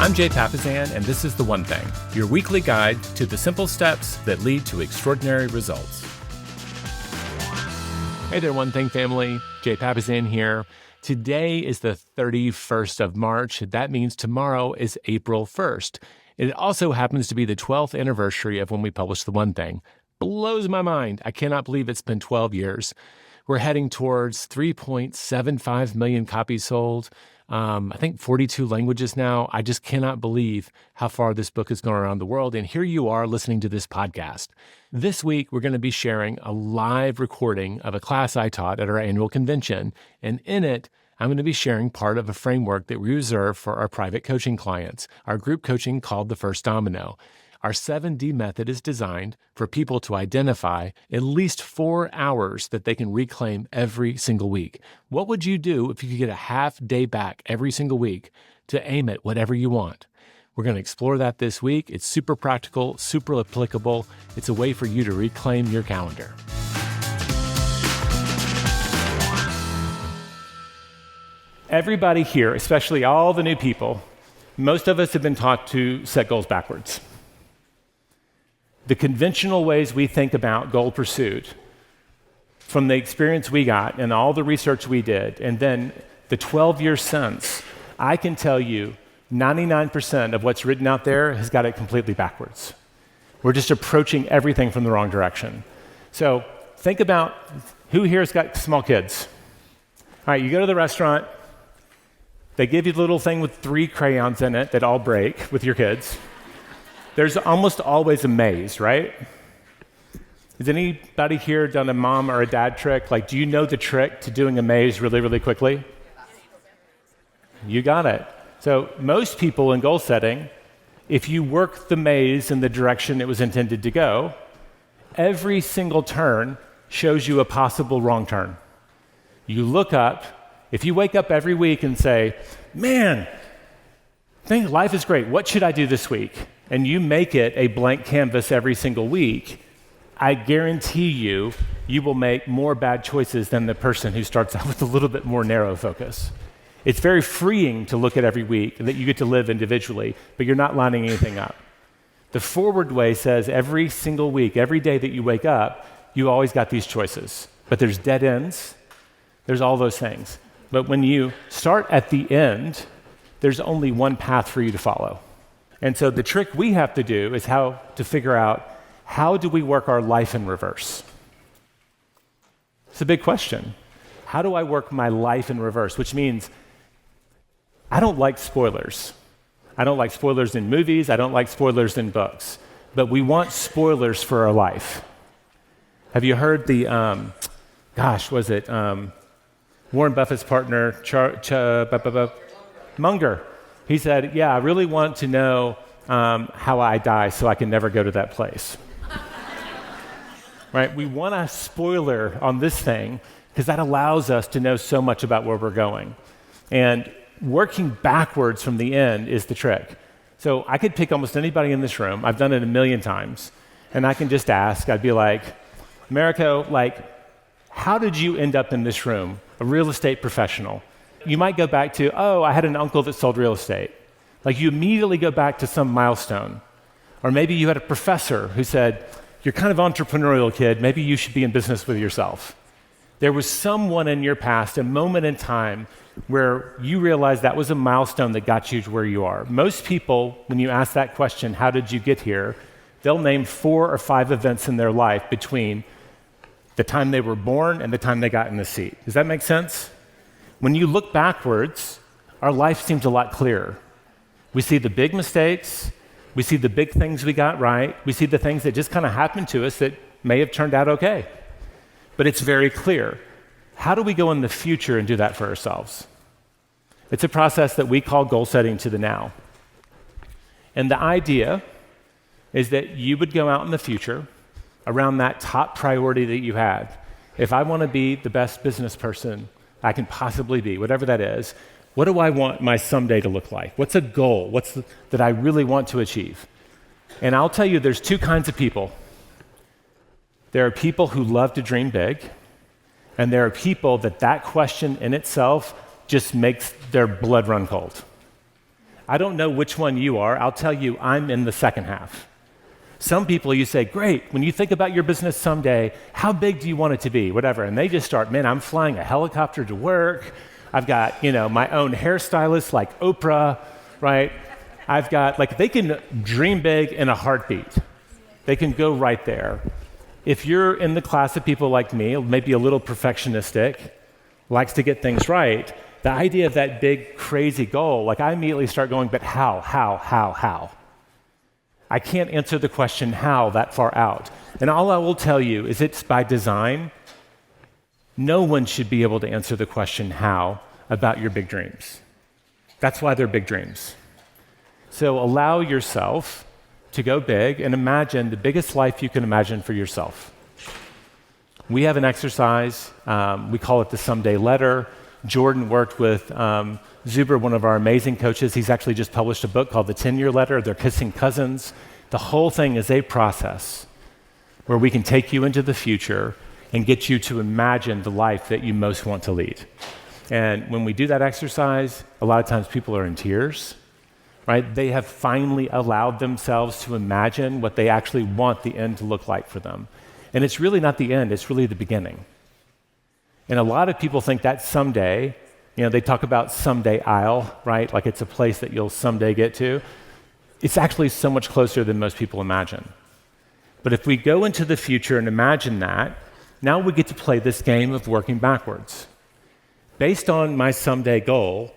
I'm Jay Papasan, and this is The One Thing, your weekly guide to the simple steps that lead to extraordinary results. Hey there, One Thing family. Jay Papasan here. Today is the 31st of March. That means tomorrow is April 1st. It also happens to be the 12th anniversary of when we published The One Thing. Blows my mind. I cannot believe it's been 12 years. We're heading towards 3.75 million copies sold. I think 42 languages now. I just cannot believe how far this book has gone around the world. And here you are listening to this podcast. This week, we're going to be sharing a live recording of a class I taught at our annual convention. And in it, I'm going to be sharing part of a framework that we reserve for our private coaching clients, our group coaching called the First Domino. Our 7D method is designed for people to identify at least 4 hours that they can reclaim every single week. What would you do if you could get a half day back every single week to aim at whatever you want? We're going to explore that this week. It's super practical, super applicable. It's a way for you to reclaim your calendar. Everybody here, especially all the new people, most of us have been taught to set goals backwards. The conventional ways we think about goal pursuit, from the experience we got and all the research we did, and then the 12 years since, I can tell you 99% of what's written out there has got it completely backwards. We're just approaching everything from the wrong direction. So think about who here has got small kids. All right, you go to the restaurant, they give you the little thing with 3 crayons in it that all break with your kids. There's almost always a maze, right? Has anybody here done a mom or a dad trick? Like, do you know the trick to doing a maze really, really quickly? You got it. So most people in goal setting, if you work the maze in the direction it was intended to go, every single turn shows you a possible wrong turn. You look up, if you wake up every week and say, man, I think life is great, what should I do this week? And you make it a blank canvas every single week, I guarantee you will make more bad choices than the person who starts out with a little bit more narrow focus. It's very freeing to look at every week that you get to live individually, but you're not lining anything up. The forward way says every single week, every day that you wake up, you always got these choices. But there's dead ends, there's all those things. But when you start at the end, there's only one path for you to follow. And so the trick we have to do is how to figure out, how do we work our life in reverse? It's a big question. How do I work my life in reverse? Which means I don't like spoilers. I don't like spoilers in movies. I don't like spoilers in books. But we want spoilers for our life. Have you heard the, Warren Buffett's partner, Munger? He said, yeah, I really want to know how I die so I can never go to that place. Right? We want a spoiler on this thing because that allows us to know so much about where we're going. And working backwards from the end is the trick. So I could pick almost anybody in this room. I've done it a million times. And I can just ask, I'd be like, Mariko, how did you end up in this room? A real estate professional. You might go back to, I had an uncle that sold real estate. You immediately go back to some milestone. Or maybe you had a professor who said, you're kind of entrepreneurial, kid. Maybe you should be in business with yourself. There was someone in your past, a moment in time, where you realized that was a milestone that got you to where you are. Most people, when you ask that question, how did you get here, they'll name 4 or 5 events in their life between the time they were born and the time they got in the seat. Does that make sense? When you look backwards, our life seems a lot clearer. We see the big mistakes, we see the big things we got right, we see the things that just kind of happened to us that may have turned out okay. But it's very clear. How do we go in the future and do that for ourselves? It's a process that we call goal setting to the now. And the idea is that you would go out in the future around that top priority that you had. If I want to be the best business person I can possibly be, whatever that is, what do I want my someday to look like? What's a goal? That I really want to achieve? And I'll tell you, there's 2 kinds of people. There are people who love to dream big, and there are people that question in itself just makes their blood run cold. I don't know which one you are. I'll tell you, I'm in the second half. Some people, you say, great, when you think about your business someday, how big do you want it to be? Whatever. And they just start, man, I'm flying a helicopter to work. I've got, my own hairstylist like Oprah, right? I've got, they can dream big in a heartbeat. They can go right there. If you're in the class of people like me, maybe a little perfectionistic, likes to get things right, the idea of that big, crazy goal, I immediately start going, but how? I can't answer the question how that far out. And all I will tell you is it's by design. No one should be able to answer the question how about your big dreams. That's why they're big dreams. So allow yourself to go big and imagine the biggest life you can imagine for yourself. We have an exercise, we call it the Someday Letter. Jordan worked with Zuber, one of our amazing coaches. He's actually just published a book called The 10-Year Letter. They're kissing cousins. The whole thing is a process where we can take you into the future and get you to imagine the life that you most want to lead. And when we do that exercise, a lot of times people are in tears, right? They have finally allowed themselves to imagine what they actually want the end to look like for them. And it's really not the end, it's really the beginning. And a lot of people think that someday, they talk about someday Isle, right? Like it's a place that you'll someday get to. It's actually so much closer than most people imagine. But if we go into the future and imagine that, now we get to play this game of working backwards. Based on my someday goal,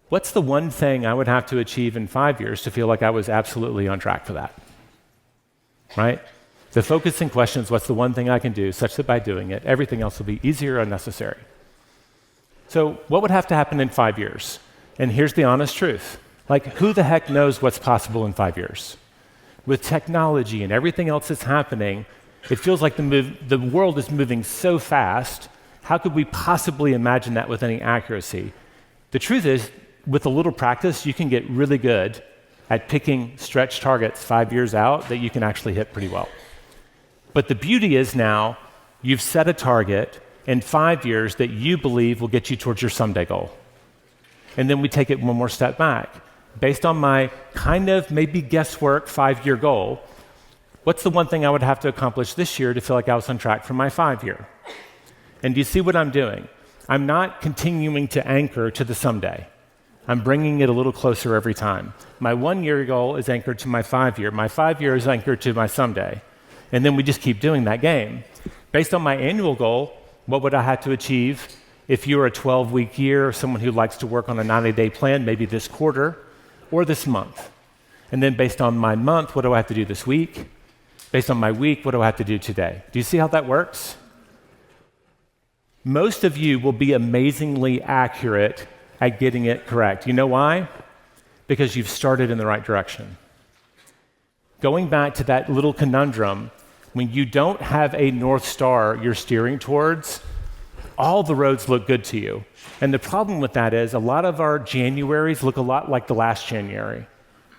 what's the one thing I would have to achieve in 5 years to feel like I was absolutely on track for that? Right? The focusing question is, what's the one thing I can do such that by doing it, everything else will be easier and necessary? So what would have to happen in 5 years? And here's the honest truth. Who the heck knows what's possible in 5 years? With technology and everything else that's happening, it feels like the world is moving so fast. How could we possibly imagine that with any accuracy? The truth is, with a little practice, you can get really good at picking stretch targets 5 years out that you can actually hit pretty well. But the beauty is now you've set a target in 5 years that you believe will get you towards your someday goal. And then we take it one more step back. Based on my kind of maybe guesswork 5-year goal, what's the one thing I would have to accomplish this year to feel like I was on track for my 5-year? And do you see what I'm doing? I'm not continuing to anchor to the someday. I'm bringing it a little closer every time. My 1-year goal is anchored to my 5-year. My 5-year is anchored to my someday. And then we just keep doing that game. Based on my annual goal, what would I have to achieve if you're a 12-week year, or someone who likes to work on a 90-day plan, maybe this quarter or this month? And then based on my month, what do I have to do this week? Based on my week, what do I have to do today? Do you see how that works? Most of you will be amazingly accurate at getting it correct. You know why? Because you've started in the right direction. Going back to that little conundrum, when you don't have a North Star you're steering towards, all the roads look good to you. And the problem with that is a lot of our Januaries look a lot like the last January.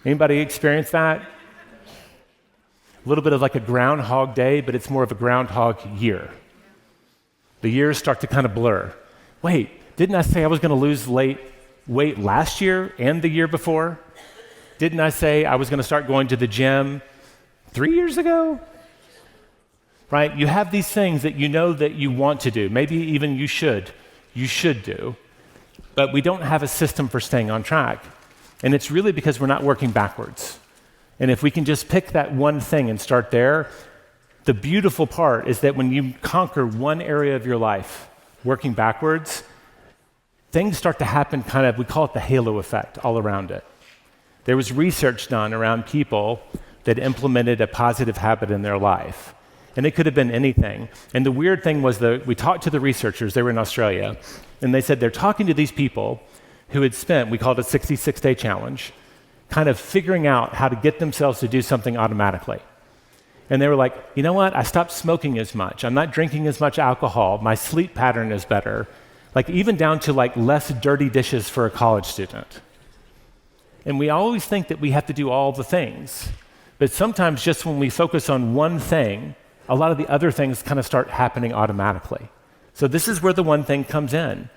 Anybody experience that? A little bit of like a Groundhog Day, but it's more of a Groundhog Year. The years start to kind of blur. Wait, didn't I say I was going to lose weight last year and the year before? Didn't I say I was going to start going to the gym 3 years ago? Right? You have these things that you know that you want to do. Maybe even you should do. But we don't have a system for staying on track. And it's really because we're not working backwards. And if we can just pick that one thing and start there, the beautiful part is that when you conquer one area of your life, working backwards, things start to happen kind of, we call it the halo effect, all around it. There was research done around people that implemented a positive habit in their life. And it could have been anything. And the weird thing was that we talked to the researchers, they were in Australia, and they said they're talking to these people who had spent, we called it a 66-day challenge, kind of figuring out how to get themselves to do something automatically. And they were like, you know what, I stopped smoking as much, I'm not drinking as much alcohol, my sleep pattern is better, like even down to like less dirty dishes for a college student. And we always think that we have to do all the things, but sometimes just when we focus on one thing, a lot of the other things kind of start happening automatically. So this is where the one thing comes in.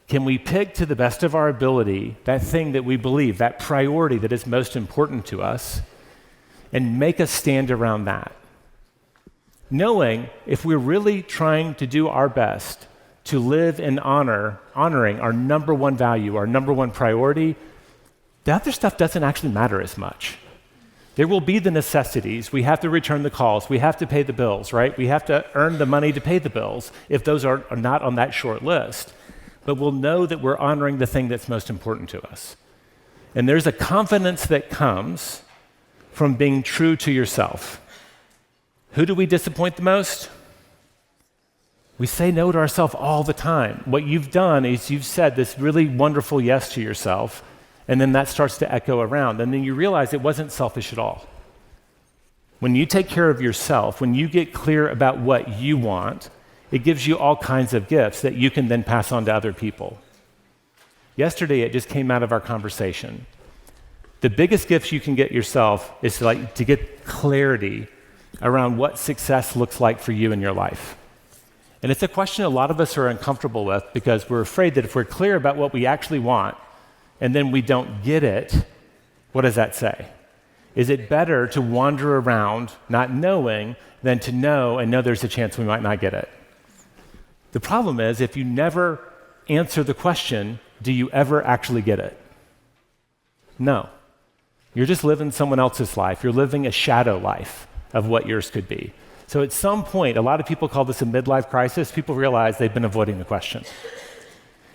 Can we pick to the best of our ability that thing that we believe, that priority that is most important to us, and make us stand around that? Knowing if we're really trying to do our best to live in honoring our number one value, our number one priority, the other stuff doesn't actually matter as much. There will be the necessities. We have to return the calls. We have to pay the bills, right? We have to earn the money to pay the bills if those are not on that short list. But we'll know that we're honoring the thing that's most important to us. And there's a confidence that comes from being true to yourself. Who do we disappoint the most? We say no to ourselves all the time. What you've done is you've said this really wonderful yes to yourself, and then that starts to echo around. And then you realize it wasn't selfish at all. When you take care of yourself, when you get clear about what you want, it gives you all kinds of gifts that you can then pass on to other people. Yesterday, it just came out of our conversation. The biggest gift you can get yourself is to get clarity around what success looks like for you in your life. And it's a question a lot of us are uncomfortable with because we're afraid that if we're clear about what we actually want and then we don't get it, what does that say? Is it better to wander around not knowing than to know and know there's a chance we might not get it? The problem is if you never answer the question, do you ever actually get it? No. You're just living someone else's life. You're living a shadow life of what yours could be. So at some point, a lot of people call this a midlife crisis. People realize they've been avoiding the question.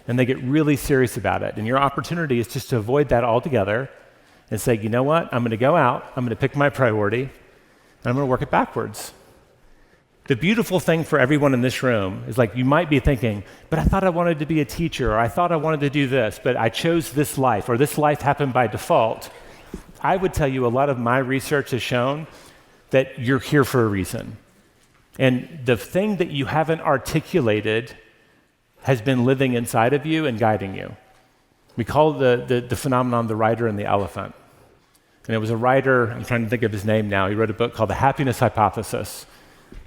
And they get really serious about it. And your opportunity is just to avoid that altogether and say, you know what? I'm going to go out, I'm going to pick my priority, and I'm going to work it backwards. The beautiful thing for everyone in this room is like you might be thinking, but I thought I wanted to be a teacher, or I thought I wanted to do this, but I chose this life, or this life happened by default. I would tell you a lot of my research has shown that you're here for a reason. And the thing that you haven't articulated has been living inside of you and guiding you. We call the phenomenon the rider and the elephant. And it was a writer, I'm trying to think of his name now, he wrote a book called The Happiness Hypothesis.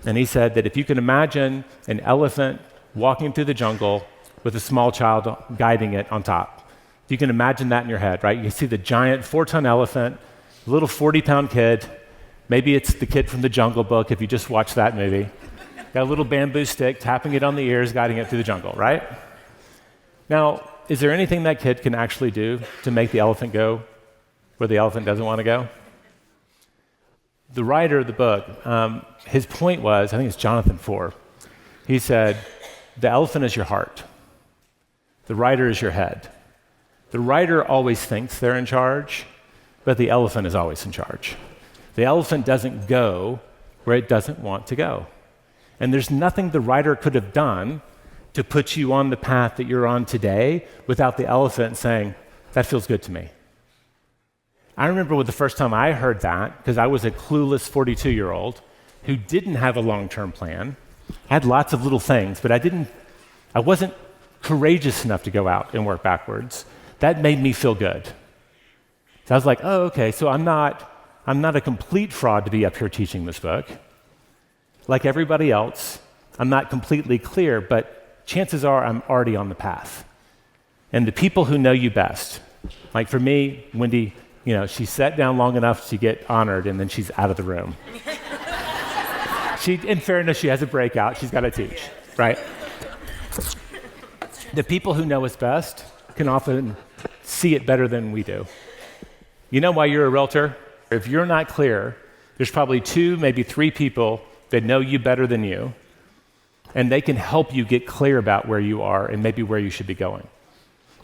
And he said that if you can imagine an elephant walking through the jungle with a small child guiding it on top, if you can imagine that in your head, right? You see the giant 4-ton elephant, a little 40-pound kid. Maybe it's the kid from the Jungle Book, if you just watched that movie. Got a little bamboo stick, tapping it on the ears, guiding it through the jungle, right? Now, is there anything that kid can actually do to make the elephant go where the elephant doesn't want to go? The writer of the book, his point was, I think it's Jonathan Four, he said, the elephant is your heart. The rider is your head. The rider always thinks they're in charge, but the elephant is always in charge. The elephant doesn't go where it doesn't want to go. And there's nothing the rider could have done to put you on the path that you're on today without the elephant saying, that feels good to me. I remember the first time I heard that, because I was a clueless 42-year-old who didn't have a long-term plan. I had lots of little things, but I wasn't courageous enough to go out and work backwards. That made me feel good. So I was like, oh, okay, so I'm not a complete fraud to be up here teaching this book. Like everybody else, I'm not completely clear, but chances are I'm already on the path. And the people who know you best, like for me, Wendy, she sat down long enough to get honored, and then she's out of the room. In fairness, she has a breakout. She's got to teach, right? The people who know us best can often see it better than we do. You know why you're a realtor? If you're not clear, there's probably 2, maybe 3 people that know you better than you, and they can help you get clear about where you are and maybe where you should be going.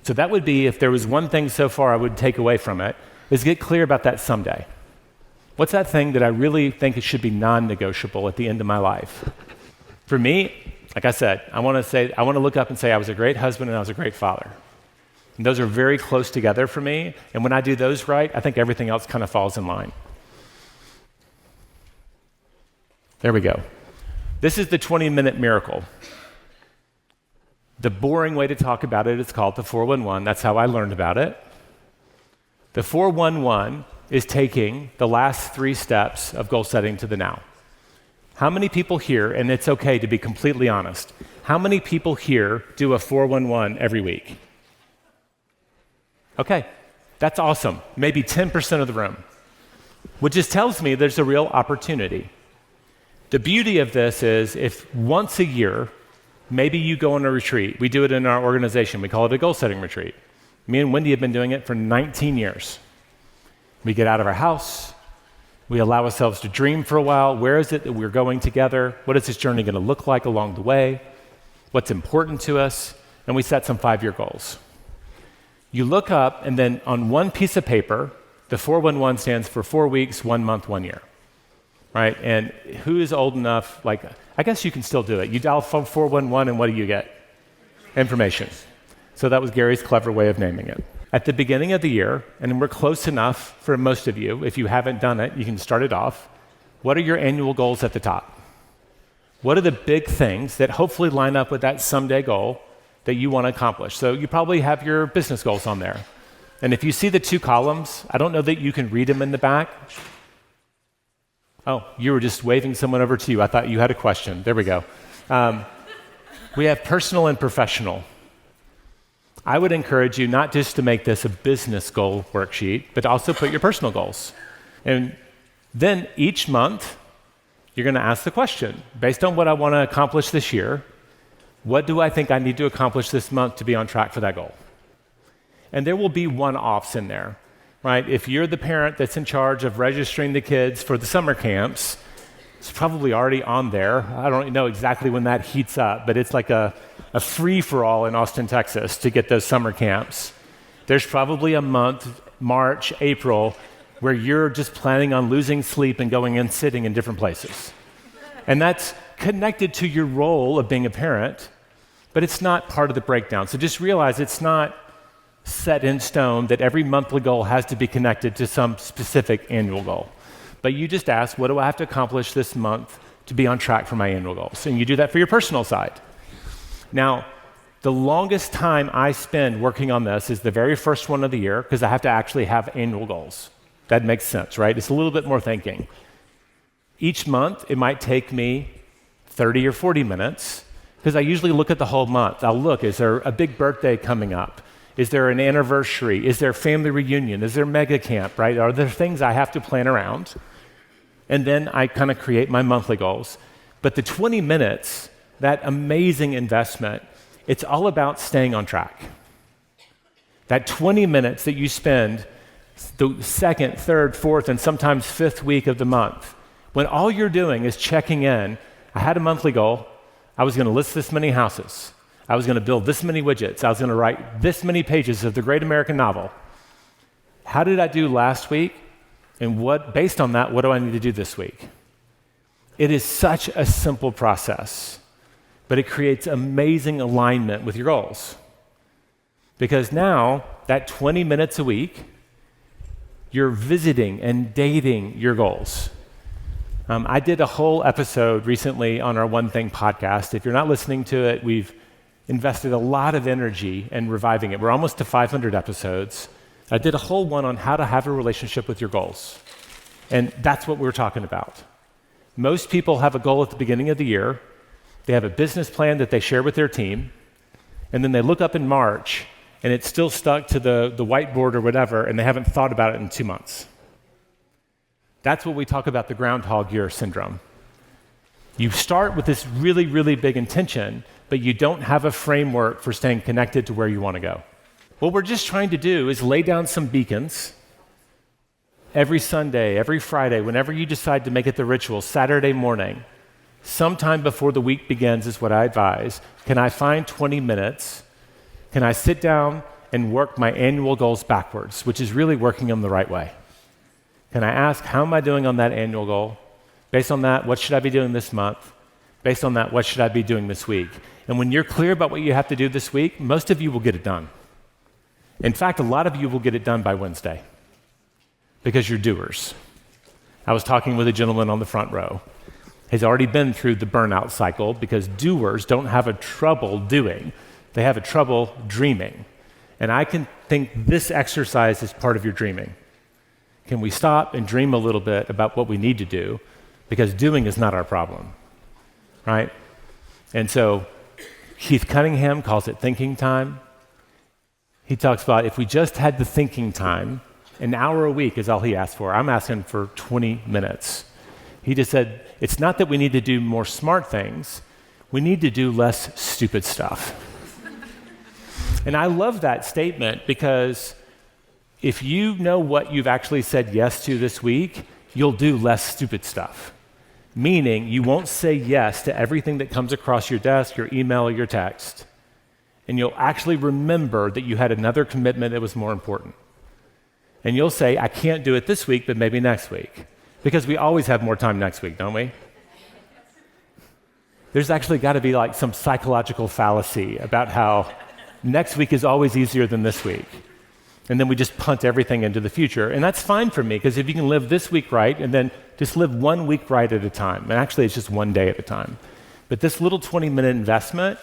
So that would be, if there was one thing so far I would take away from it, is get clear about that someday. What's that thing that I really think it should be non-negotiable at the end of my life? For me, like I said, I want to look up and say I was a great husband and I was a great father. And those are very close together for me, and when I do those right, I think everything else kind of falls in line. There we go. This is the 20-minute miracle. The boring way to talk about it is called the 411. That's how I learned about it. The 411 is taking the last 3 steps of goal setting to the now. How many people here, and it's okay to be completely honest, how many people here do a 411 every week? Okay, that's awesome. Maybe 10% of the room, which just tells me there's a real opportunity. The beauty of this is if once a year, maybe you go on a retreat. We do it in our organization. We call it a goal-setting retreat. Me and Wendy have been doing it for 19 years. We get out of our house. We allow ourselves to dream for a while. Where is it that we're going together? What is this journey going to look like along the way? What's important to us? And we set some 5-year goals. You look up, and then on one piece of paper, the 411 stands for 4 weeks, 1 month, 1 year. Right? And who is old enough, like, I guess you can still do it. You dial phone 411, and what do you get? Information. So that was Gary's clever way of naming it. At the beginning of the year, and we're close enough for most of you, if you haven't done it, you can start it off. What are your annual goals at the top? What are the big things that hopefully line up with that someday goal that you want to accomplish? So you probably have your business goals on there. And if you see the 2 columns, I don't know that you can read them in the back. Oh, you were just waving someone over to you. I thought you had a question. There we go. We have personal and professional. I would encourage you not just to make this a business goal worksheet, but also put your personal goals. And then each month, you're going to ask the question, based on what I want to accomplish this year, what do I think I need to accomplish this month to be on track for that goal? And there will be one-offs in there. Right? If you're the parent that's in charge of registering the kids for the summer camps, it's probably already on there. I don't know exactly when that heats up, but it's like a free-for-all in Austin, Texas to get those summer camps. There's probably a month, March, April, where you're just planning on losing sleep and going and sitting in different places. And that's connected to your role of being a parent, but it's not part of the breakdown. So just realize it's not set in stone that every monthly goal has to be connected to some specific annual goal. But you just ask, what do I have to accomplish this month to be on track for my annual goals? And you do that for your personal side. Now, the longest time I spend working on this is the very first one of the year, because I have to actually have annual goals. That makes sense, right? It's a little bit more thinking. Each month, it might take me 30 or 40 minutes, because I usually look at the whole month. I'll look, is there a big birthday coming up? Is there an anniversary? Is there family reunion? Is there mega camp, right? Are there things I have to plan around? And then I kind of create my monthly goals. But the 20 minutes, that amazing investment, it's all about staying on track. That 20 minutes that you spend the second, third, fourth, and sometimes fifth week of the month, when all you're doing is checking in, I had a monthly goal, I was going to list this many houses. I was going to build this many widgets. I was going to write this many pages of the great American novel. How did I do last week? And based on that, what do I need to do this week? It is such a simple process, but it creates amazing alignment with your goals. Because now, that 20 minutes a week, you're visiting and dating your goals. I did a whole episode recently on our One Thing podcast. If you're not listening to it, we've invested a lot of energy in reviving it. We're almost to 500 episodes. I did a whole one on how to have a relationship with your goals. And that's what we're talking about. Most people have a goal at the beginning of the year. They have a business plan that they share with their team. And then they look up in March, and it's still stuck to the whiteboard or whatever, and they haven't thought about it in 2 months. That's what we talk about, the groundhog year syndrome. You start with this really, really big intention, but you don't have a framework for staying connected to where you want to go. What we're just trying to do is lay down some beacons every Sunday, every Friday, whenever you decide to make it the ritual, Saturday morning, sometime before the week begins is what I advise. Can I find 20 minutes? Can I sit down and work my annual goals backwards, which is really working them the right way? Can I ask, how am I doing on that annual goal? Based on that, what should I be doing this month? Based on that, what should I be doing this week? And when you're clear about what you have to do this week, most of you will get it done. In fact, a lot of you will get it done by Wednesday because you're doers. I was talking with a gentleman on the front row. He's already been through the burnout cycle because doers don't have a trouble doing. They have a trouble dreaming. And I can think this exercise is part of your dreaming. Can we stop and dream a little bit about what we need to do? because doing is not our problem, right? And so Keith Cunningham calls it thinking time. He talks about if we just had the thinking time, an hour a week is all he asked for. I'm asking for 20 minutes. He just said, it's not that we need to do more smart things, we need to do less stupid stuff. And I love that statement because if you know what you've actually said yes to this week, you'll do less stupid stuff. Meaning you won't say yes to everything that comes across your desk, your email, or your text. And you'll actually remember that you had another commitment that was more important. And you'll say, I can't do it this week, but maybe next week. Because we always have more time next week, don't we? There's actually got to be like some psychological fallacy about how next week is always easier than this week. And then we just punt everything into the future. And that's fine for me, because if you can live this week right, and then just live 1 week right at a time. And actually, it's just 1 day at a time. But this little 20-minute investment,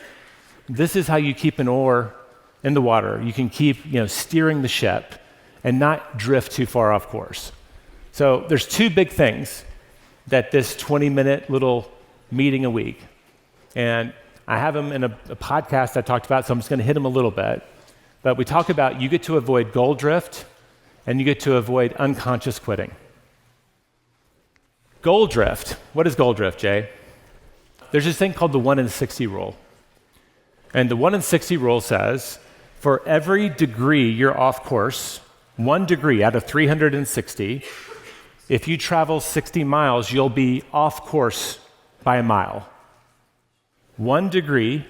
this is how you keep an oar in the water. You can keep, steering the ship and not drift too far off course. So there's two big things that this 20-minute little meeting a week, and I have them in a podcast I talked about, so I'm just going to hit them a little bit. But we talk about you get to avoid goal drift, and you get to avoid unconscious quitting. Goal drift. What is goal drift, Jay? There's this thing called the 1 in 60 rule. And the 1 in 60 rule says, for every degree you're off course, 1 degree out of 360, if you travel 60 miles, you'll be off course by a mile. 1 degree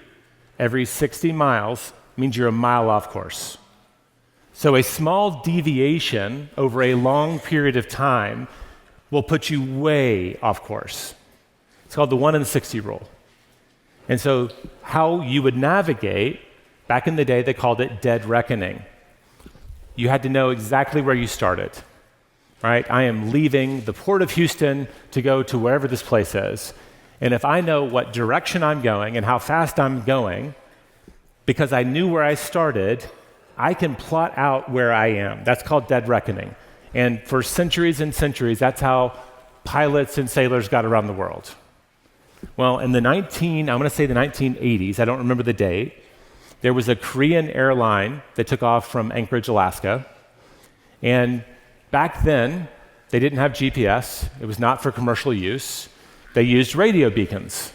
every 60 miles means you're a mile off course. So a small deviation over a long period of time will put you way off course. It's called the 1 in 60 rule. And so how you would navigate, back in the day they called it dead reckoning. You had to know exactly where you started, right? I am leaving the port of Houston to go to wherever this place is. And if I know what direction I'm going and how fast I'm going, because I knew where I started, I can plot out where I am. That's called dead reckoning. And for centuries and centuries, that's how pilots and sailors got around the world. Well, in the 1980s, I don't remember the date, there was a Korean airline that took off from Anchorage, Alaska. And back then, they didn't have GPS. It was not for commercial use. They used radio beacons.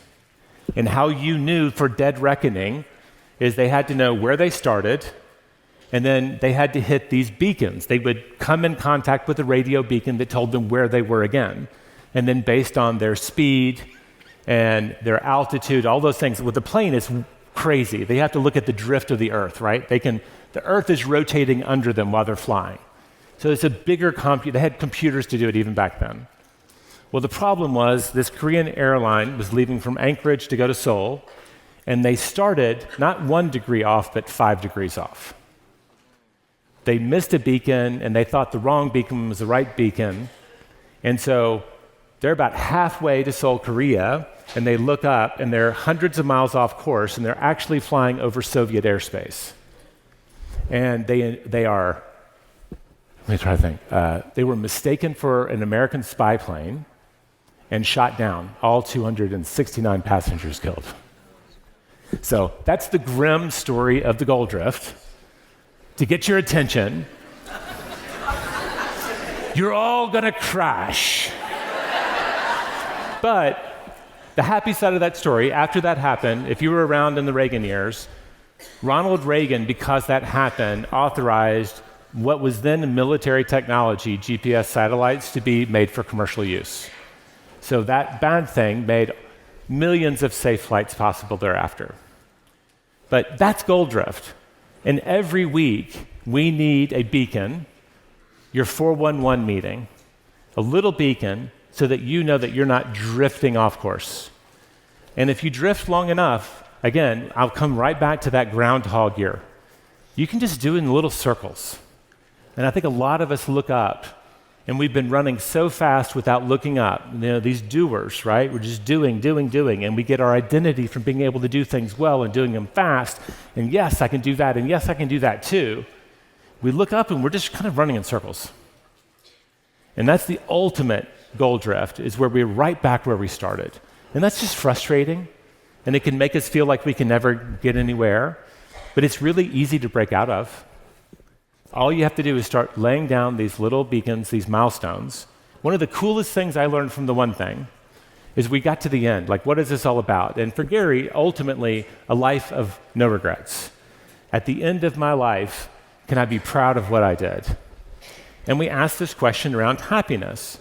And how you knew for dead reckoning is they had to know where they started, and then they had to hit these beacons. They would come in contact with a radio beacon that told them where they were again. And then based on their speed and their altitude, all those things, with the plane is crazy. They have to look at the drift of the Earth, right? The Earth is rotating under them while they're flying. So it's a bigger they had computers to do it even back then. Well, the problem was this Korean airline was leaving from Anchorage to go to Seoul, and they started not 1 degree off, but 5 degrees off. They missed a beacon, and they thought the wrong beacon was the right beacon. And so they're about halfway to Seoul, Korea, and they look up, and they're hundreds of miles off course, and they're actually flying over Soviet airspace. And they are, let me try to think. They were mistaken for an American spy plane and shot down, all 269 passengers killed. So that's the grim story of the goal drift. To get your attention, you're all gonna crash. But the happy side of that story, after that happened, if you were around in the Reagan years, Ronald Reagan, because that happened, authorized what was then military technology, GPS satellites, to be made for commercial use. So that bad thing made millions of safe flights possible thereafter. But that's goal drift. And every week, we need a beacon, your 411 meeting, a little beacon, so that you know that you're not drifting off course. And if you drift long enough, again, I'll come right back to that groundhog year. You can just do it in little circles. And I think a lot of us look up, and we've been running so fast without looking up. These doers, right? We're just doing, and we get our identity from being able to do things well and doing them fast. And yes, I can do that, and yes, I can do that too. We look up, and we're just kind of running in circles. And that's the ultimate goal drift is where we're right back where we started. And that's just frustrating, and it can make us feel like we can never get anywhere, but it's really easy to break out of. All you have to do is start laying down these little beacons, these milestones. One of the coolest things I learned from the one thing is we got to the end. Like, what is this all about? And for Gary, ultimately, a life of no regrets. At the end of my life, can I be proud of what I did? And we asked this question around happiness.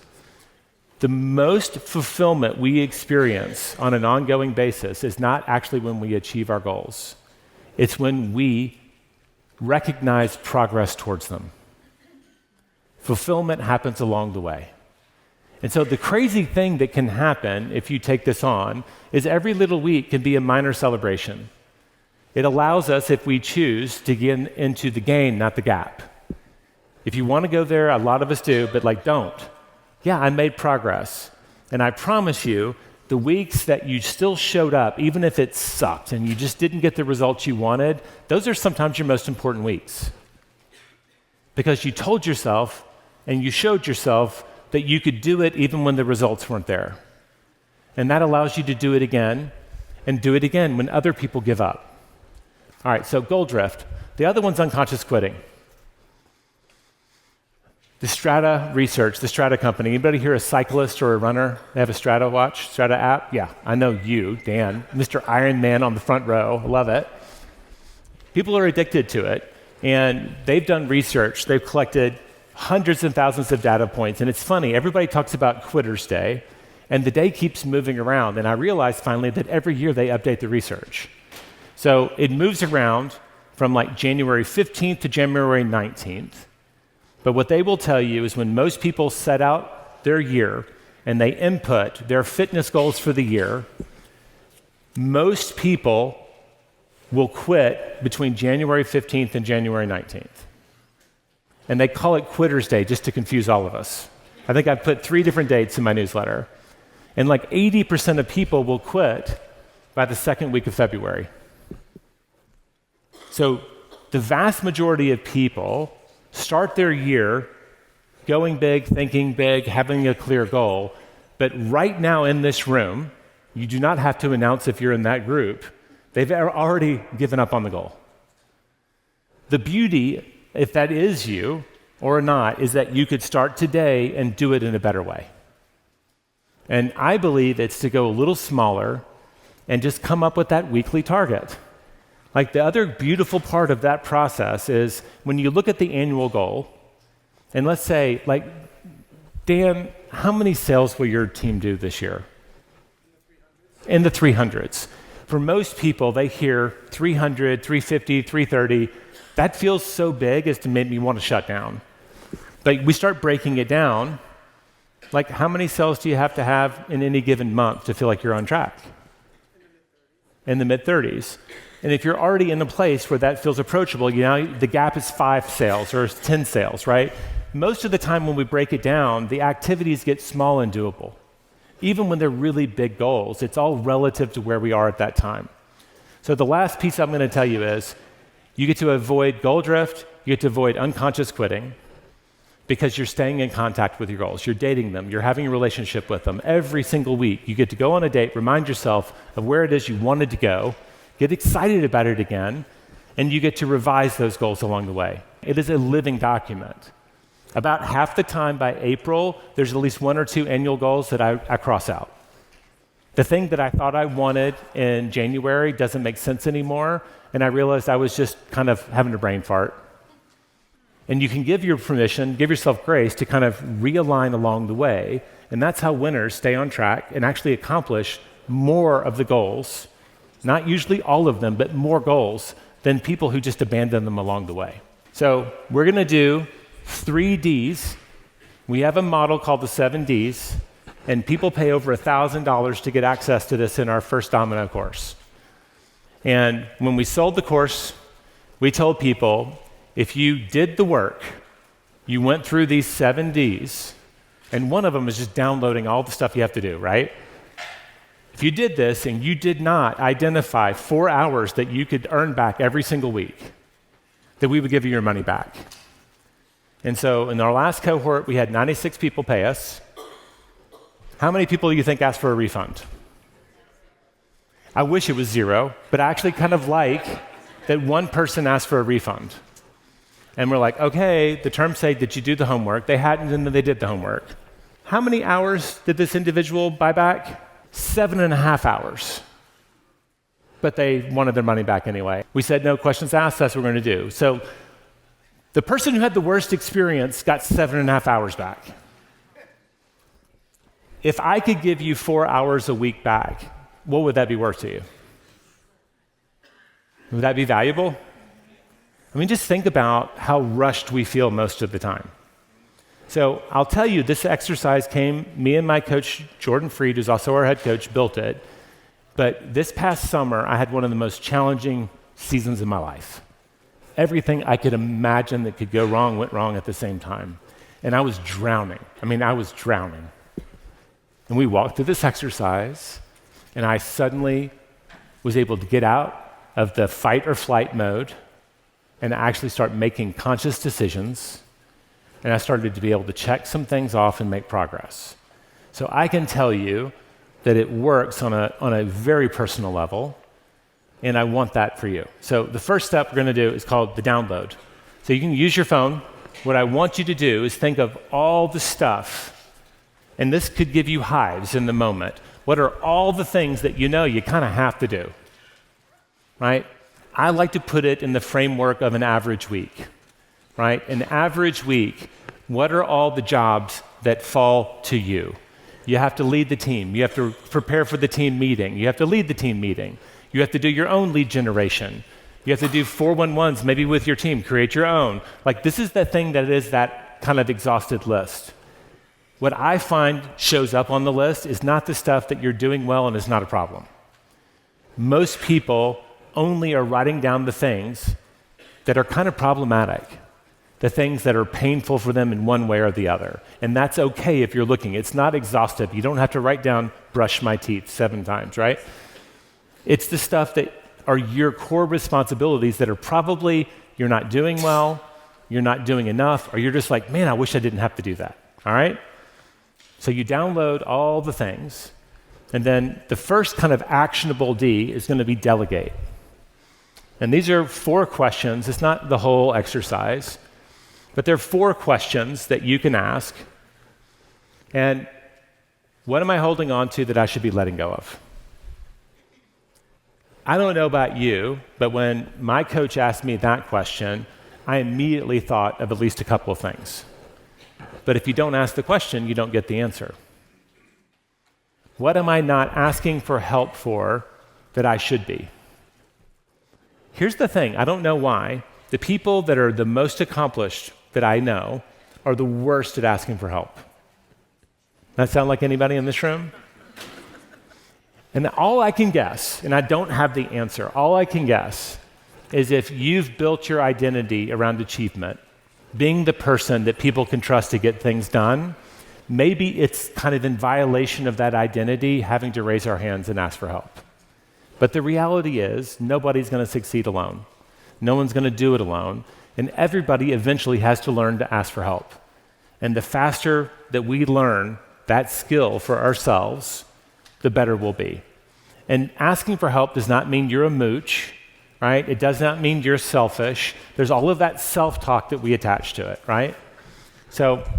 The most fulfillment we experience on an ongoing basis is not actually when we achieve our goals. It's when we recognize progress towards them. Fulfillment happens along the way. And so the crazy thing that can happen if you take this on is every little week can be a minor celebration. It allows us, if we choose, to get into the gain, not the gap. If you want to go there, a lot of us do, but don't. Yeah, I made progress. And I promise you, the weeks that you still showed up, even if it sucked and you just didn't get the results you wanted, those are sometimes your most important weeks. Because you told yourself and you showed yourself that you could do it even when the results weren't there. And that allows you to do it again and do it again when other people give up. All right, so goal drift. The other one's unconscious quitting. The Strata research, the Strata company, anybody here a cyclist or a runner? They have a Strata watch, Strata app? Yeah, I know you, Dan, Mr. Iron Man on the front row. I love it. People are addicted to it, and they've done research. They've collected hundreds and thousands of data points, and it's funny, everybody talks about Quitter's Day, and the day keeps moving around, and I realized finally that every year they update the research. So it moves around from January 15th to January 19th. But what they will tell you is when most people set out their year and they input their fitness goals for the year, most people will quit between January 15th and January 19th. And they call it Quitter's Day just to confuse all of us. I think I've put 3 different dates in my newsletter. And 80% of people will quit by the second week of February. So the vast majority of people start their year going big, thinking big, having a clear goal. But right now in this room, you do not have to announce if you're in that group. They've already given up on the goal. The beauty, if that is you or not, is that you could start today and do it in a better way. And I believe it's to go a little smaller and just come up with that weekly target. The other beautiful part of that process is when you look at the annual goal, and let's say, Dan, how many sales will your team do this year? In the 300s. For most people, they hear 300, 350, 330. That feels so big as to make me want to shut down. But we start breaking it down. How many sales do you have to have in any given month to feel like you're on track? In the mid-30s. And if you're already in a place where that feels approachable, the gap is 5 sales or 10 sales, right? Most of the time when we break it down, the activities get small and doable. Even when they're really big goals, it's all relative to where we are at that time. So the last piece I'm going to tell you is you get to avoid goal drift, you get to avoid unconscious quitting because you're staying in contact with your goals. You're dating them, you're having a relationship with them. Every single week, you get to go on a date, remind yourself of where it is you wanted to go, get excited about it again, and you get to revise those goals along the way. It is a living document. About half the time by April, there's at least 1 or 2 annual goals that I cross out. The thing that I thought I wanted in January doesn't make sense anymore, and I realized I was just kind of having a brain fart. And you can give yourself grace to kind of realign along the way, and that's how winners stay on track and actually accomplish more of the goals. Not usually all of them, but more goals than people who just abandon them along the way. So we're going to do 3 Ds. We have a model called the 7 Ds, and people pay over $1,000 to get access to this in our First Domino course. And when we sold the course, we told people, if you did the work, you went through these 7 Ds, and one of them is just downloading all the stuff you have to do, right? If you did this and you did not identify 4 hours that you could earn back every single week, then we would give you your money back. And so in our last cohort, we had 96 people pay us. How many people do you think asked for a refund? I wish it was 0, but I actually kind of like that one person asked for a refund. And we're like, okay, the terms say, did you do the homework? They hadn't, and then they did the homework. How many hours did this individual buy back? 7.5 hours. But they wanted their money back anyway. We said, no questions asked, that's what we're going to do. So the person who had the worst experience got 7.5 hours back. If I could give you 4 hours a week back, what would that be worth to you? Would that be valuable? I mean, just think about how rushed we feel most of the time. So I'll tell you, this exercise me and my coach, Jordan Freed, who's also our head coach, built it. But this past summer, I had one of the most challenging seasons of my life. Everything I could imagine that could go wrong went wrong at the same time. And I was drowning. I was drowning. And we walked through this exercise, and I suddenly was able to get out of the fight or flight mode and actually start making conscious decisions. And I started to be able to check some things off and make progress. So I can tell you that it works on a very personal level, and I want that for you. So the first step we're going to do is called the download. So you can use your phone. What I want you to do is think of all the stuff, and this could give you hives in the moment. What are all the things that you know you kind of have to do, right? I like to put it in the framework of an average week, right? An average week, what are all the jobs that fall to you? You have to lead the team. You have to prepare for the team meeting. You have to lead the team meeting. You have to do your own lead generation. You have to do 411s, maybe with your team, create your own. Like, this is the thing that is that kind of exhausted list. What I find shows up on the list is not the stuff that you're doing well and is not a problem. Most people only are writing down the things that are kind of problematic, the things that are painful for them in one way or the other. And that's okay if you're looking. It's not exhaustive. You don't have to write down, brush my teeth 7 times, right? It's the stuff that are your core responsibilities that are probably you're not doing well, you're not doing enough, or you're just like, man, I wish I didn't have to do that, all right? So you download all the things, and then the first kind of actionable D is going to be delegate. And these are 4 questions. It's not the whole exercise, but there are 4 questions that you can ask. And what am I holding on to that I should be letting go of? I don't know about you, but when my coach asked me that question, I immediately thought of at least a couple of things. But if you don't ask the question, you don't get the answer. What am I not asking for help for that I should be? Here's the thing, I don't know why. The people that are the most accomplished that I know are the worst at asking for help. That sound like anybody in this room? And all I can guess, and I don't have the answer, all I can guess is if you've built your identity around achievement, being the person that people can trust to get things done, maybe it's kind of in violation of that identity having to raise our hands and ask for help. But the reality is, nobody's going to succeed alone. No one's going to do it alone. And everybody eventually has to learn to ask for help. And the faster that we learn that skill for ourselves, the better we'll be. And asking for help does not mean you're a mooch, right? It does not mean you're selfish. There's all of that self-talk that we attach to it, right? So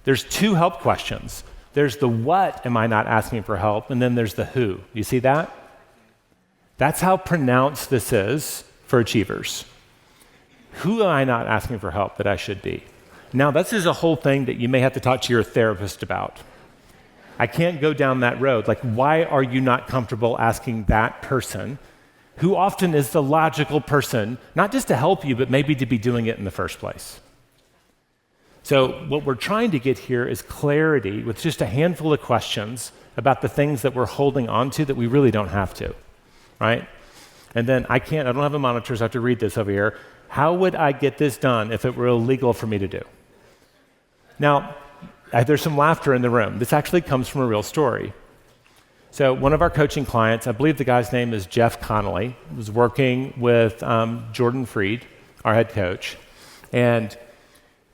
there's 2 help questions. There's the what am I not asking for help, and then there's the who. You see that? That's how pronounced this is for achievers. Who am I not asking for help that I should be? Now, this is a whole thing that you may have to talk to your therapist about. I can't go down that road. Like, why are you not comfortable asking that person, who often is the logical person, not just to help you, but maybe to be doing it in the first place? So what we're trying to get here is clarity with just a handful of questions about the things that we're holding on to that we really don't have to, right? And then I don't have a monitor, so I have to read this over here. How would I get this done if it were illegal for me to do? Now, there's some laughter in the room. This actually comes from a real story. So one of our coaching clients, I believe the guy's name is Jeff Connolly, was working with Jordan Freed, our head coach, and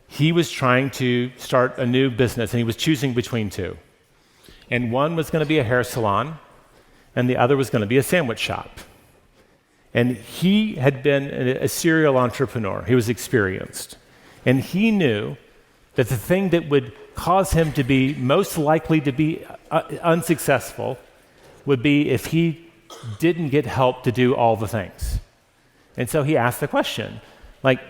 he was trying to start a new business, and he was choosing between 2. And one was going to be a hair salon, and the other was going to be a sandwich shop. And he had been a serial entrepreneur. He was experienced. And he knew that the thing that would cause him to be most likely to be unsuccessful would be if he didn't get help to do all the things. And so he asked the question, like,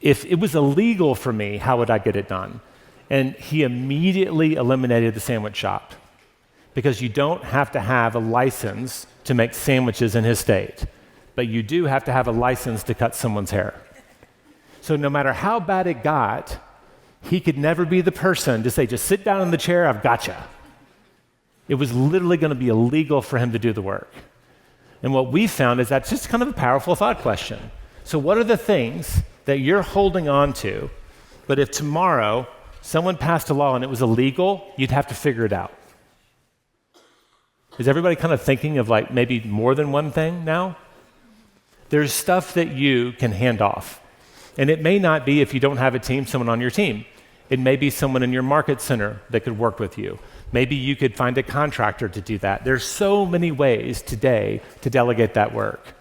if it was illegal for me, how would I get it done? And he immediately eliminated the sandwich shop, because you don't have to have a license to make sandwiches in his state, but you do have to have a license to cut someone's hair. So no matter how bad it got, he could never be the person to say, just sit down in the chair, I've got you. It was literally going to be illegal for him to do the work. And what we found is that's just kind of a powerful thought question. So what are the things that you're holding on to, but if tomorrow someone passed a law and it was illegal, you'd have to figure it out? Is everybody kind of thinking of like maybe more than one thing now? There's stuff that you can hand off. And it may not be, if you don't have a team, someone on your team. It may be someone in your market center that could work with you. Maybe you could find a contractor to do that. There's so many ways today to delegate that work.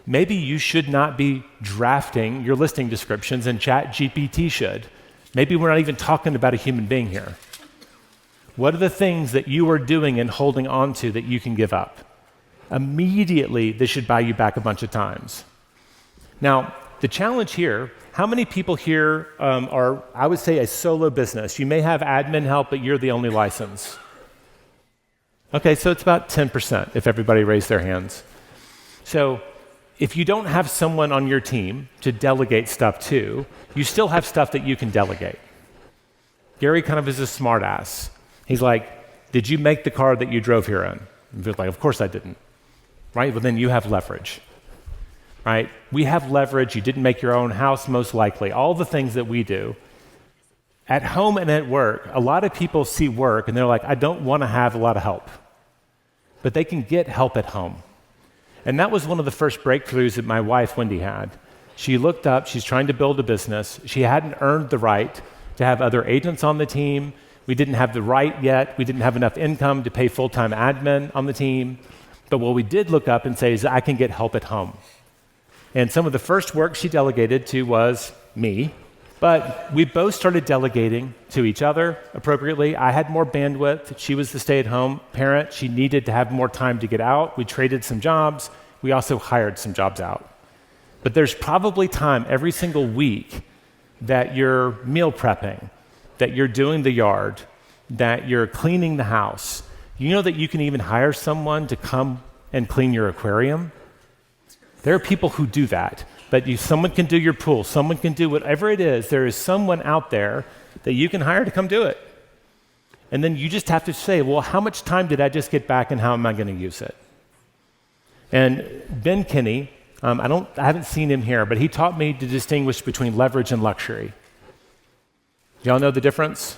Maybe you should not be drafting your listing descriptions and ChatGPT should. Maybe we're not even talking about a human being here. What are the things that you are doing and holding on to that you can give up? Immediately, this should buy you back a bunch of times. Now, the challenge here, how many people here are, I would say, a solo business? You may have admin help, but you're the only license. Okay, so it's about 10% if everybody raised their hands. So if you don't have someone on your team to delegate stuff to, you still have stuff that you can delegate. Gary kind of is a smart ass. He's like, did you make the car that you drove here in? And we're like, of course I didn't. Right? Well, then you have leverage. Right? We have leverage. You didn't make your own house, most likely. All the things that we do. At home and at work, a lot of people see work and they're like, I don't want to have a lot of help. But they can get help at home. And that was one of the first breakthroughs that my wife, Wendy, had. She looked up, she's trying to build a business. She hadn't earned the right to have other agents on the team. We didn't have the right yet. We didn't have enough income to pay full-time admin on the team. But what we did look up and say is, I can get help at home. And some of the first work she delegated to was me. But we both started delegating to each other appropriately. I had more bandwidth. She was the stay-at-home parent. She needed to have more time to get out. We traded some jobs. We also hired some jobs out. But there's probably time every single week that you're meal prepping, that you're doing the yard, that you're cleaning the house. You know that you can even hire someone to come and clean your aquarium? There are people who do that. But someone can do your pool. Someone can do whatever it is. There is someone out there that you can hire to come do it. And then you just have to say, well, how much time did I just get back and how am I going to use it? And Ben Kinney, I haven't seen him here, but he taught me to distinguish between leverage and luxury. Y'all know the difference?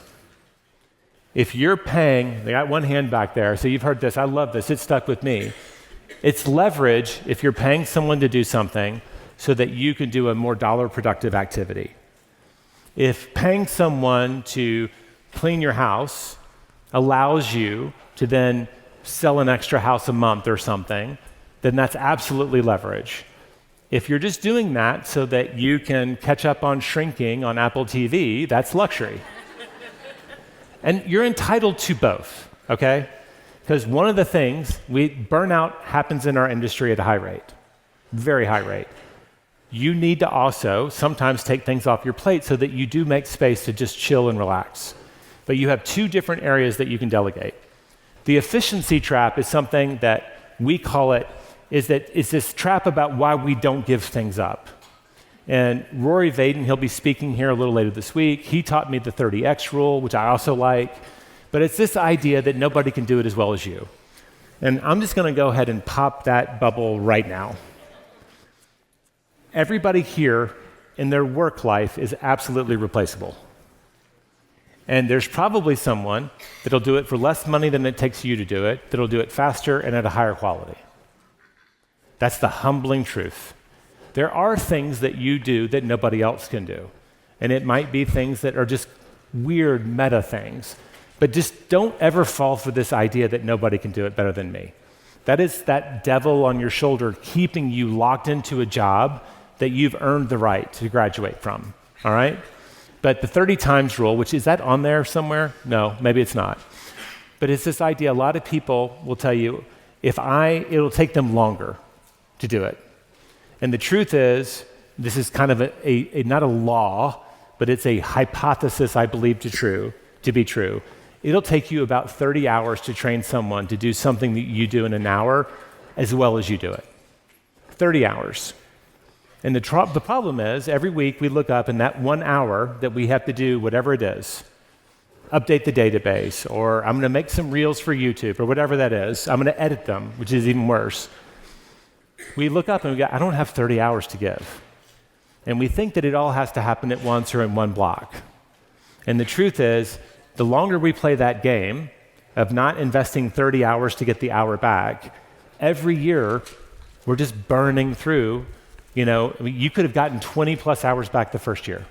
If you're paying, they got one hand back there, so you've heard this. I love this. It stuck with me. It's leverage if you're paying someone to do something so that you can do a more dollar productive activity. If paying someone to clean your house allows you to then sell an extra house a month or something, then that's absolutely leverage. If you're just doing that so that you can catch up on shrinking on Apple TV, that's luxury. And you're entitled to both, okay? Because one of the things, burnout happens in our industry at a high rate, very high rate. You need to also sometimes take things off your plate so that you do make space to just chill and relax. But you have two different areas that you can delegate. The efficiency trap is something that we call it, is this trap about why we don't give things up. And Rory Vaden, he'll be speaking here a little later this week. He taught me the 30X rule, which I also like. But it's this idea that nobody can do it as well as you. And I'm just going to go ahead and pop that bubble right now. Everybody here in their work life is absolutely replaceable. And there's probably someone that'll do it for less money than it takes you to do it, that'll do it faster and at a higher quality. That's the humbling truth. There are things that you do that nobody else can do. And it might be things that are just weird meta things. But just don't ever fall for this idea that nobody can do it better than me. That is that devil on your shoulder keeping you locked into a job that you've earned the right to graduate from, all right? But the 30 times rule, which is that on there somewhere? No, maybe it's not. But it's this idea, a lot of people will tell you, it'll take them longer to do it. And the truth is, this is kind of not a law, but it's a hypothesis I believe to be true. It'll take you about 30 hours to train someone to do something that you do in an hour as well as you do it. 30 hours. And the problem is, every week we look up in that 1 hour that we have to do whatever it is, update the database, or I'm going to make some reels for YouTube, or whatever that is. I'm going to edit them, which is even worse. We look up and we go, I don't have 30 hours to give. And we think that it all has to happen at once or in one block. And the truth is, the longer we play that game of not investing 30 hours to get the hour back, every year we're just burning through, you could have gotten 20 plus hours back the first year.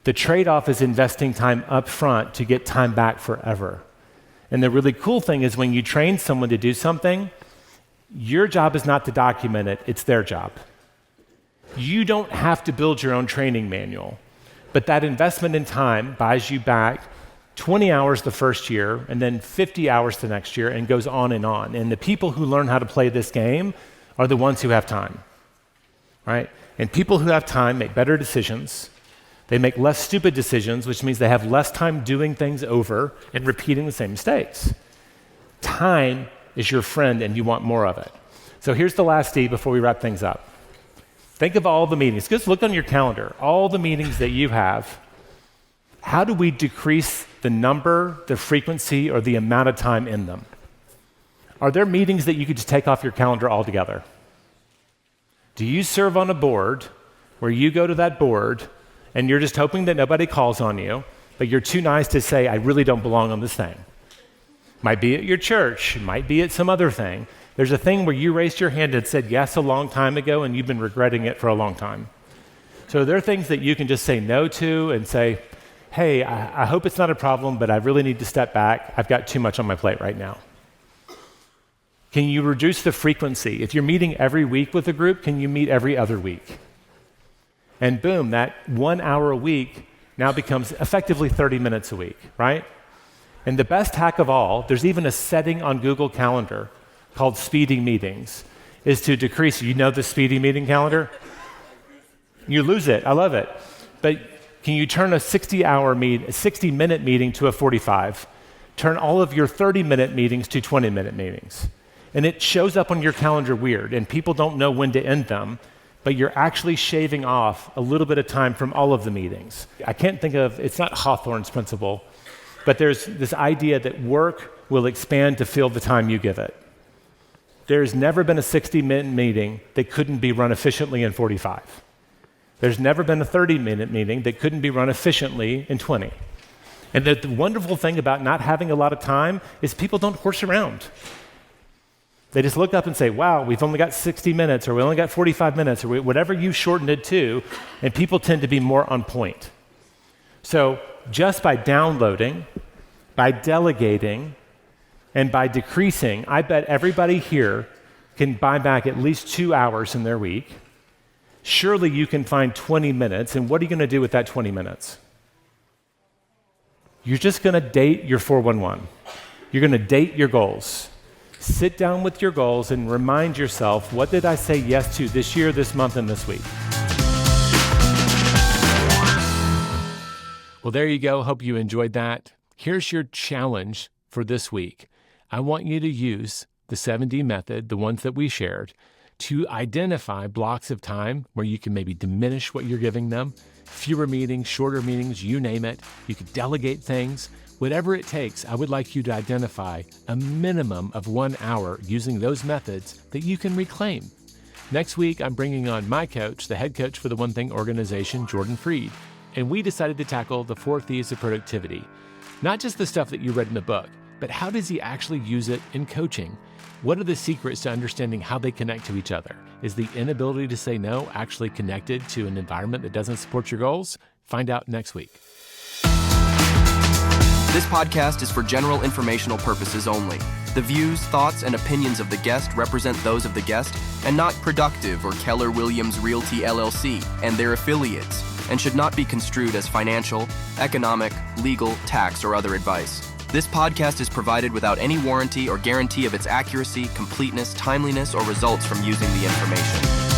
The trade-off is investing time up front to get time back forever. And the really cool thing is when you train someone to do something, your job is not to document it, it's their job. You don't have to build your own training manual. But that investment in time buys you back 20 hours the first year and then 50 hours the next year and goes on. And the people who learn how to play this game are the ones who have time, right? And people who have time make better decisions. They make less stupid decisions, which means they have less time doing things over and repeating the same mistakes. Time is your friend and you want more of it. So here's the last D before we wrap things up. Think of all the meetings. Just look on your calendar, all the meetings that you have. How do we decrease the number, the frequency, or the amount of time in them? Are there meetings that you could just take off your calendar altogether? Do you serve on a board where you go to that board and you're just hoping that nobody calls on you, but you're too nice to say, I really don't belong on this thing? Might be at your church, might be at some other thing. There's a thing where you raised your hand and said yes a long time ago and you've been regretting it for a long time. So there are things that you can just say no to and say, hey, I hope it's not a problem, but I really need to step back. I've got too much on my plate right now. Can you reduce the frequency? If you're meeting every week with a group, can you meet every other week? And boom, that 1 hour a week now becomes effectively 30 minutes a week, right? And the best hack of all, there's even a setting on Google Calendar called speedy meetings, is to decrease, the speedy meeting calendar? You lose it, I love it. But can you turn a 60-minute meeting to a 45? Turn all of your 30-minute meetings to 20-minute meetings. And it shows up on your calendar weird, and people don't know when to end them, but you're actually shaving off a little bit of time from all of the meetings. I can't think of, it's not Hawthorne's principle, but there's this idea that work will expand to fill the time you give it. There's never been a 60-minute meeting that couldn't be run efficiently in 45. There's never been a 30-minute meeting that couldn't be run efficiently in 20. And the wonderful thing about not having a lot of time is people don't horse around. They just look up and say, wow, we've only got 60 minutes, or we only got 45 minutes, or whatever you shortened it to, and people tend to be more on point. So just by downloading, by delegating, and by decreasing, I bet everybody here can buy back at least 2 hours in their week. Surely you can find 20 minutes, and what are you going to do with that 20 minutes? You're just going to date your 411. You're going to date your goals. Sit down with your goals and remind yourself, what did I say yes to this year, this month, and this week? Well, there you go. Hope you enjoyed that. Here's your challenge for this week. I want you to use the 7D method, the ones that we shared, to identify blocks of time where you can maybe diminish what you're giving them, fewer meetings, shorter meetings, you name it. You could delegate things. Whatever it takes, I would like you to identify a minimum of 1 hour using those methods that you can reclaim. Next week, I'm bringing on my coach, the head coach for the One Thing organization, Jordan Freed, and we decided to tackle the 4 Th's of productivity. Not just the stuff that you read in the book, but how does he actually use it in coaching? What are the secrets to understanding how they connect to each other? Is the inability to say no actually connected to an environment that doesn't support your goals? Find out next week. This podcast is for general informational purposes only. The views, thoughts, and opinions of the guest represent those of the guest and not Productive or Keller Williams Realty LLC and their affiliates, and should not be construed as financial, economic, legal, tax, or other advice. This podcast is provided without any warranty or guarantee of its accuracy, completeness, timeliness, or results from using the information.